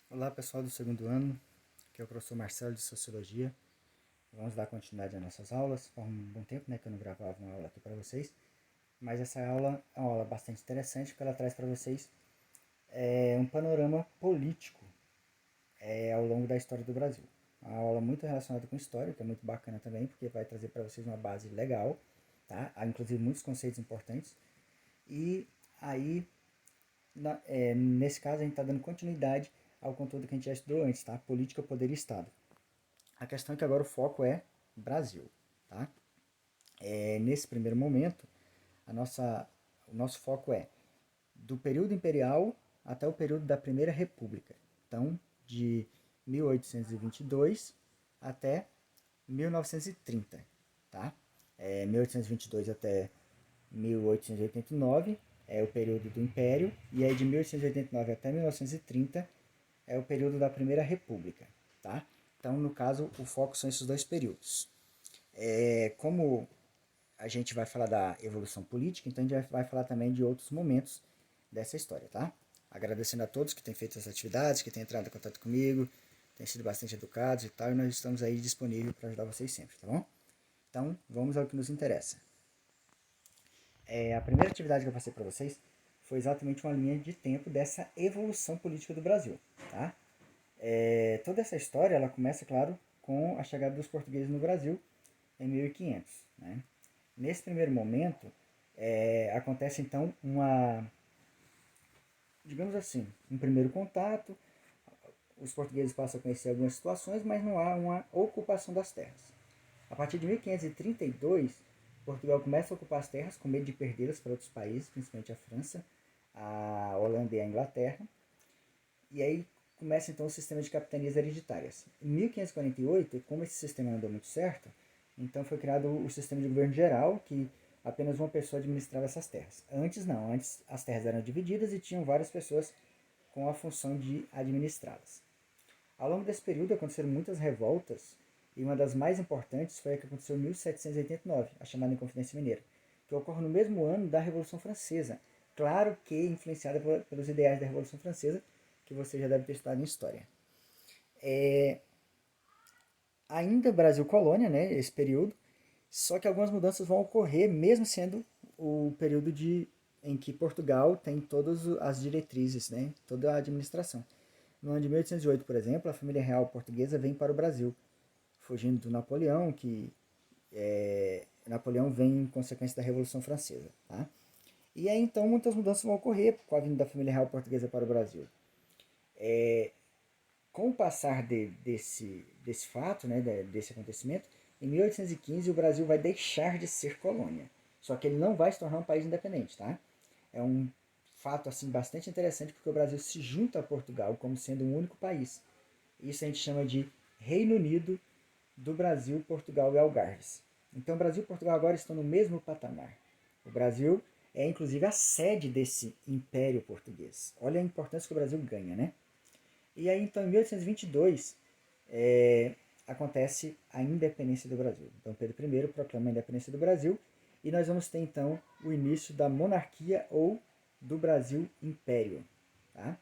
Olá pessoal do segundo ano, aqui é o professor Marcelo de Sociologia. Vamos dar continuidade às nossas aulas. Faz um bom tempo que eu não gravava uma aula aqui para vocês, mas essa aula é uma aula bastante interessante porque ela traz para vocês um panorama político ao longo da história do Brasil. Uma aula muito relacionada com história, que é muito bacana também, porque vai trazer para vocês uma base legal, tá? Há inclusive muitos conceitos importantes. E aí, nesse caso, a gente está dando continuidade ao conteúdo que a gente já estudou antes, tá? Política, poder e Estado. A questão é que agora o foco é Brasil, tá? Nesse primeiro momento, o nosso foco é do período imperial até o período da Primeira República. Então, de 1822 até 1930, tá? 1822 até 1889 é o período do Império, e aí de 1889 até 1930 é o período da Primeira República, tá? Então, no caso, o foco são esses dois períodos. Como a gente vai falar da evolução política, então a gente vai falar também de outros momentos dessa história, tá? Agradecendo a todos que têm feito essas atividades, que têm entrado em contato comigo, têm sido bastante educados e tal, e nós estamos aí disponíveis para ajudar vocês sempre, tá bom? Então, vamos ao que nos interessa. A primeira atividade que eu passei para vocês foi exatamente uma linha de tempo dessa evolução política do Brasil, tá? Toda essa história, ela começa, claro, com a chegada dos portugueses no Brasil em 1500, né? Nesse primeiro momento, acontece então digamos assim, um primeiro contato, os portugueses passam a conhecer algumas situações, mas não há uma ocupação das terras. A partir de 1532, Portugal começa a ocupar as terras com medo de perdê-las para outros países, principalmente a França, a Holanda e a Inglaterra. E aí começa então o sistema de capitanias hereditárias. Em 1548, como esse sistema não deu muito certo, então foi criado o sistema de governo geral, que apenas uma pessoa administrava essas terras. Antes não, antes as terras eram divididas e tinham várias pessoas com a função de administrá-las. Ao longo desse período aconteceram muitas revoltas, e uma das mais importantes foi a que aconteceu em 1789, a chamada Inconfidência Mineira, que ocorre no mesmo ano da Revolução Francesa. Claro que influenciada pelos ideais da Revolução Francesa, que você já deve ter estudado em História. Ainda Brasil colônia, né, esse período, só que algumas mudanças vão ocorrer, mesmo sendo o período em que Portugal tem todas as diretrizes, né, toda a administração. No ano de 1808, por exemplo, a família real portuguesa vem para o Brasil, fugindo do Napoleão, que Napoleão vem em consequência da Revolução Francesa. Tá? E aí então muitas mudanças vão ocorrer com a vinda da família real portuguesa para o Brasil. Com o passar desse fato, né, desse acontecimento, em 1815 o Brasil vai deixar de ser colônia. Só que ele não vai se tornar um país independente, tá? É um fato assim bastante interessante porque o Brasil se junta a Portugal como sendo um único país. Isso a gente chama de Reino Unido do Brasil, Portugal e Algarves. Então o Brasil e Portugal agora estão no mesmo patamar. O Brasil é inclusive a sede desse império português. Olha a importância que o Brasil ganha, né? E aí, então, em 1822, acontece a independência do Brasil. Dom Pedro I proclama a independência do Brasil e nós vamos ter, então, o início da monarquia ou do Brasil Império. Tá?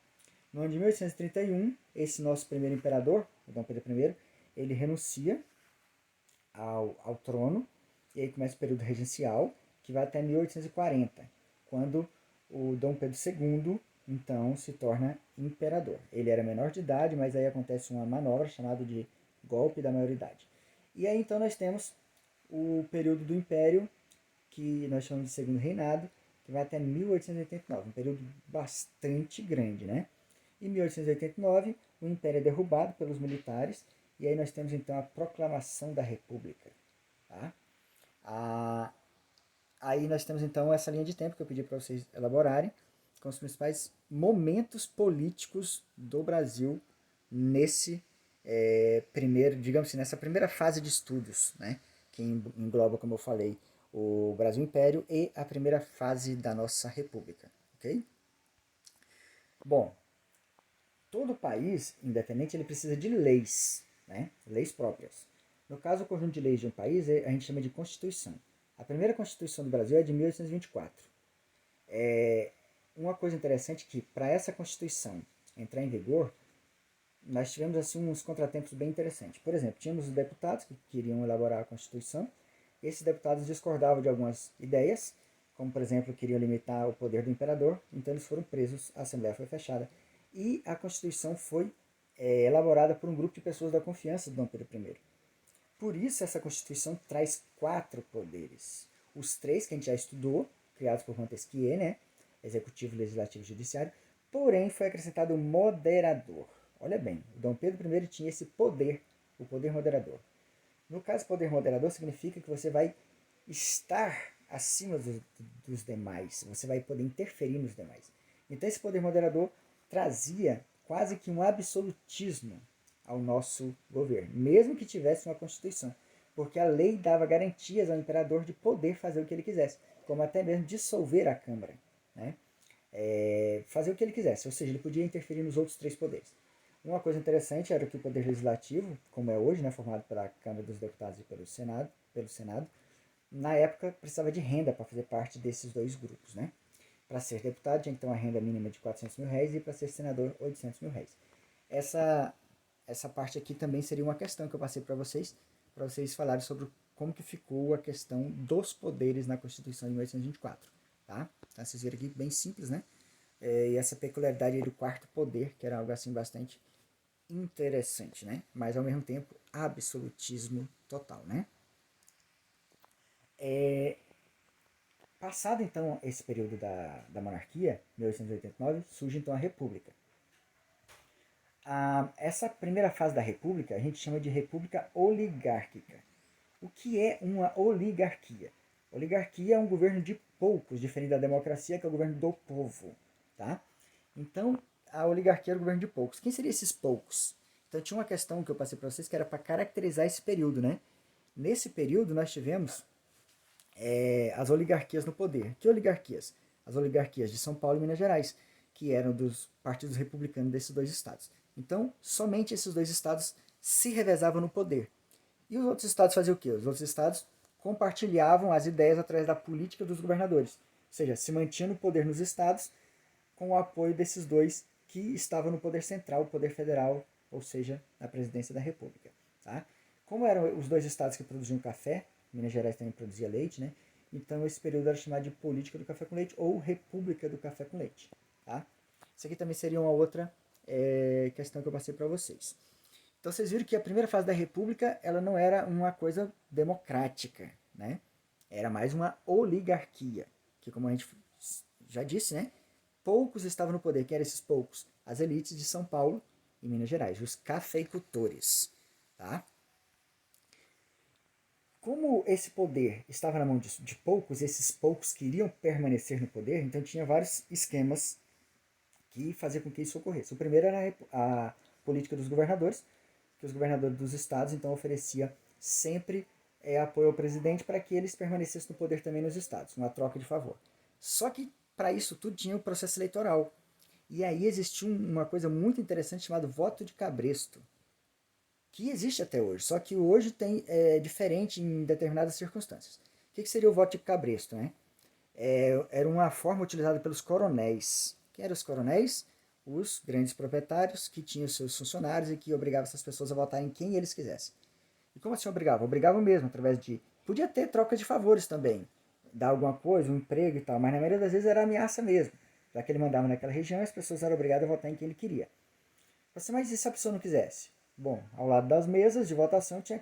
No ano de 1831, esse nosso primeiro imperador, o Dom Pedro I, ele renuncia ao trono e aí começa o período regencial, que vai até 1840, quando o Dom Pedro II então se torna imperador. Ele era menor de idade, mas aí acontece uma manobra chamada de golpe da maioridade. E aí então nós temos o período do Império, que nós chamamos de Segundo Reinado, que vai até 1889, um período bastante grande, né? Em 1889, o Império é derrubado pelos militares, e aí nós temos então a proclamação da República. Tá? A, Aí nós temos então essa linha de tempo que eu pedi para vocês elaborarem, com os principais momentos políticos do Brasil nesse primeiro, digamos assim, nessa primeira fase de estudos, né? Que engloba, como eu falei, o Brasil Império e a primeira fase da nossa República. Ok? Bom, todo país independente ele precisa de leis, né? Leis próprias. No caso, o conjunto de leis de um país a gente chama de Constituição. A primeira Constituição do Brasil é de 1824. Uma coisa interessante é que para essa Constituição entrar em vigor, nós tivemos assim uns contratempos bem interessantes. Por exemplo, tínhamos os deputados que queriam elaborar a Constituição. Esses deputados discordavam de algumas ideias, como por exemplo queriam limitar o poder do imperador, então eles foram presos, a Assembleia foi fechada e a Constituição foi elaborada por um grupo de pessoas da confiança de Dom Pedro I. Por isso essa Constituição traz 4 poderes. Os 3 que a gente já estudou, criados por Montesquieu, né? Executivo, Legislativo e Judiciário, porém foi acrescentado o moderador. Olha bem, o Dom Pedro I tinha esse poder, o poder moderador. No caso, poder moderador significa que você vai estar acima dos demais, você vai poder interferir nos demais. Então esse poder moderador trazia quase que um absolutismo ao nosso governo, mesmo que tivesse uma Constituição, porque a lei dava garantias ao imperador de poder fazer o que ele quisesse, como até mesmo dissolver a Câmara, né? Fazer o que ele quisesse, ou seja, ele podia interferir nos outros 3 poderes. Uma coisa interessante era que o poder legislativo, como é hoje, né, formado pela Câmara dos Deputados e pelo Senado, na época precisava de renda para fazer parte desses 2 grupos, né? Para ser deputado tinha que ter uma renda mínima de R$ 400.000 e para ser senador R$ 800.000. Essa parte aqui também seria uma questão que eu passei para vocês falarem sobre como que ficou a questão dos poderes na Constituição de 1824, tá? Então vocês viram aqui bem simples, né? E essa peculiaridade aí do 4º poder, que era algo assim bastante interessante, né? Mas ao mesmo tempo absolutismo total, né? Passado então esse período da monarquia, 1889, surge então a República. Essa primeira fase da República a gente chama de República Oligárquica. O que é uma oligarquia? Oligarquia é um governo de poucos, diferente da democracia, que é o governo do povo, tá? Então, a oligarquia era o governo de poucos. Quem seriam esses poucos? Então, tinha uma questão que eu passei para vocês que era para caracterizar esse período, né? Nesse período, nós tivemos as oligarquias no poder. Que oligarquias? As oligarquias de São Paulo e Minas Gerais, que eram dos partidos republicanos desses 2 estados. Então, somente esses 2 estados se revezavam no poder. E os outros estados faziam o quê? Os outros estados compartilhavam as ideias através da política dos governadores. Ou seja, se mantinha no poder nos estados com o apoio desses 2 que estavam no poder central, o poder federal, ou seja, na presidência da República. Tá? Como eram os 2 estados que produziam café, Minas Gerais também produzia leite, né? Então esse período era chamado de política do café com leite ou república do café com leite. Tá? Isso aqui também seria uma outra questão que eu passei para vocês. Então vocês viram que a primeira fase da República ela não era uma coisa democrática, né? Era mais uma oligarquia, que como a gente já disse, né? Poucos estavam no poder. Quem eram esses poucos? As elites de São Paulo e Minas Gerais, os cafeicultores, tá? Como esse poder estava na mão de poucos, esses poucos queriam permanecer no poder, então tinha vários esquemas que faziam com que isso ocorresse. O primeiro era a política dos governadores, que os governadores dos estados então oferecia sempre apoio ao presidente para que eles permanecessem no poder também nos estados, uma troca de favor. Só que para isso tudo tinha o processo eleitoral. E aí existiu uma coisa muito interessante chamada voto de cabresto, que existe até hoje, só que hoje diferente em determinadas circunstâncias. O que seria o voto de cabresto? Né? Era uma forma utilizada pelos coronéis. Quem eram os coronéis? Os grandes proprietários que tinham seus funcionários e que obrigavam essas pessoas a votarem em quem eles quisessem. E como assim obrigavam? Obrigavam mesmo, através de... Podia ter troca de favores também, dar alguma coisa, um emprego e tal, mas na maioria das vezes era ameaça mesmo. Já que ele mandava naquela região, as pessoas eram obrigadas a votar em quem ele queria. Mas e se a pessoa não quisesse? Bom, ao lado das mesas de votação tinha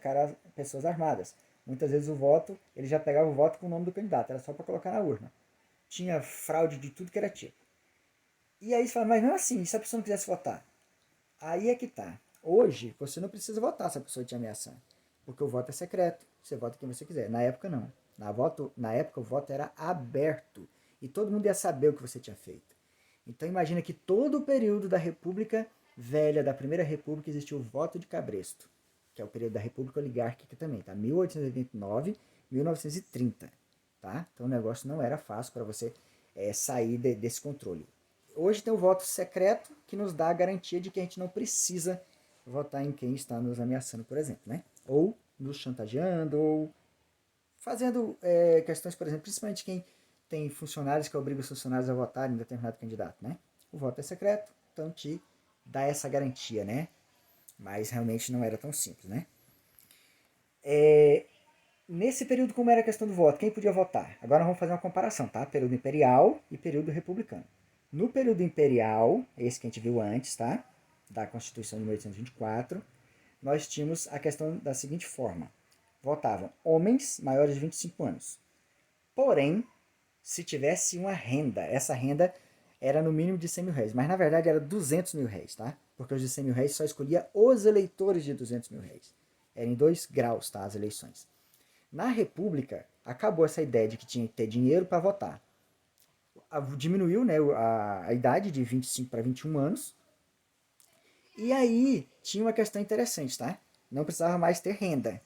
pessoas armadas. Muitas vezes o voto, ele já pegava o voto com o nome do candidato, era só para colocar na urna. Tinha fraude de tudo que era tipo. E aí você fala, mas não é assim, e se a pessoa não quisesse votar? Aí é que tá. Hoje, você não precisa votar se a pessoa te ameaçar. Porque o voto é secreto, você vota quem você quiser. Na época, não. Na época, o voto era aberto. E todo mundo ia saber o que você tinha feito. Então, imagina que todo o período da República Velha, da Primeira República, existiu o voto de cabresto. Que é o período da República Oligárquica também, tá? 1889, 1930. Tá? Então, o negócio não era fácil para você sair desse controle. Hoje tem o voto secreto, que nos dá a garantia de que a gente não precisa votar em quem está nos ameaçando, por exemplo, né? Ou nos chantageando, ou fazendo questões, por exemplo, principalmente quem tem funcionários que obrigam os funcionários a votar em determinado candidato, né? O voto é secreto, então te dá essa garantia, né? mas realmente não era tão simples, né? Nesse período, como era a questão do voto, quem podia votar? Agora vamos fazer uma comparação, tá? Período imperial e período republicano. No período imperial, esse que a gente viu antes, tá? Da Constituição de 1824, nós tínhamos a questão da seguinte forma. Votavam homens maiores de 25 anos. Porém, se tivesse uma renda, essa renda era no mínimo de 100 mil réis, mas na verdade era 200 mil réis, tá? Porque os de 100 mil réis só escolhia os eleitores de 200 mil réis. Era em 2 graus, tá? As eleições. Na República, acabou essa ideia de que tinha que ter dinheiro para votar. Diminuiu, né, a idade de 25 para 21 anos. E aí tinha uma questão interessante, tá? Não precisava mais ter renda.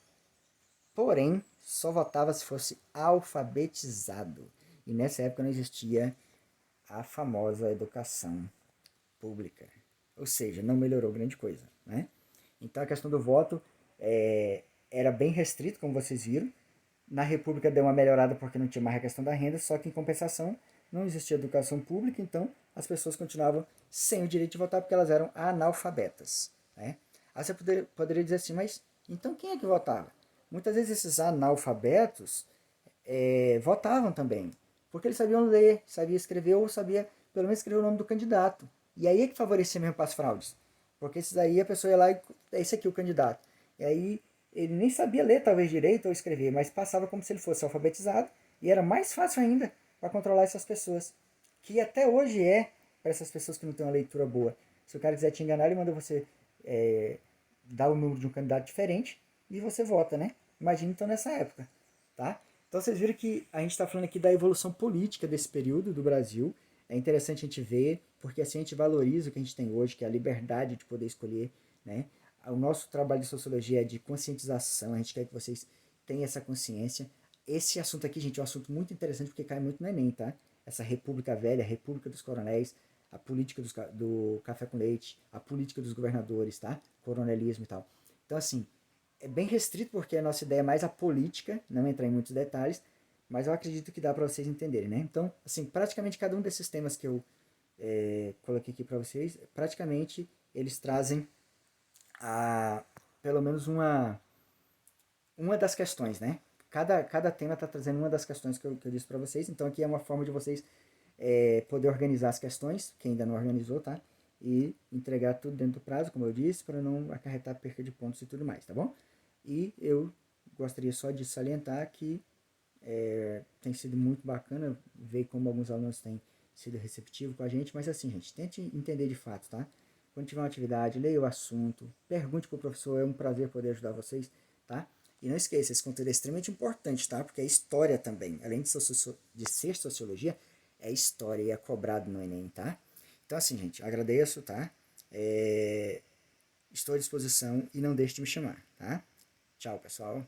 Porém, só votava se fosse alfabetizado. E nessa época não existia a famosa educação pública. Ou seja, não melhorou grande coisa, né? Então a questão do voto era bem restrito, como vocês viram. Na República deu uma melhorada porque não tinha mais a questão da renda, só que em compensação não existia educação pública, então as pessoas continuavam sem o direito de votar porque elas eram analfabetas, né? Aí você poderia dizer assim, mas então quem é que votava? Muitas vezes esses analfabetos votavam também, porque eles sabiam ler, sabiam escrever ou sabia pelo menos escrever o nome do candidato. E aí é que favorecia mesmo para as fraudes. Porque esses aí a pessoa ia lá e é esse aqui o candidato. E aí ele nem sabia ler talvez direito ou escrever, mas passava como se ele fosse alfabetizado e era mais fácil ainda para controlar essas pessoas. Que até hoje é para essas pessoas que não têm uma leitura boa. Se o cara quiser te enganar, ele manda você dar o número de um candidato diferente e você vota, né? Imagina então nessa época, tá? Então vocês viram que a gente está falando aqui da evolução política desse período do Brasil. É interessante a gente ver, porque assim a gente valoriza o que a gente tem hoje, que é a liberdade de poder escolher, né? O nosso trabalho de sociologia é de conscientização, a gente quer que vocês tenham essa consciência. Esse assunto aqui, gente, é um assunto muito interessante porque cai muito no Enem, tá? Essa República Velha, a República dos Coronéis, a política do café com leite, a política dos governadores, tá? Coronelismo e tal. Então, assim, é bem restrito porque a nossa ideia é mais a política, não entrar em muitos detalhes, mas eu acredito que dá para vocês entenderem, né? Então, assim, praticamente cada um desses temas que eu coloquei aqui para vocês, praticamente eles trazem a, pelo menos uma das questões, né? Cada tema está trazendo uma das questões que eu disse para vocês, então aqui é uma forma de vocês poder organizar as questões, quem ainda não organizou, tá? E entregar tudo dentro do prazo, como eu disse, para não acarretar perca de pontos e tudo mais, tá bom? E eu gostaria só de salientar que tem sido muito bacana ver como alguns alunos têm sido receptivos com a gente, mas assim, gente, tente entender de fato, tá? Quando tiver uma atividade, leia o assunto, pergunte para o professor, é um prazer poder ajudar vocês, tá? E não esqueça, esse conteúdo é extremamente importante, tá? Porque é história também, além de ser sociologia, é história e é cobrado no Enem, tá? Então assim, gente, agradeço, tá? Estou à disposição e não deixe de me chamar, tá? Tchau, pessoal.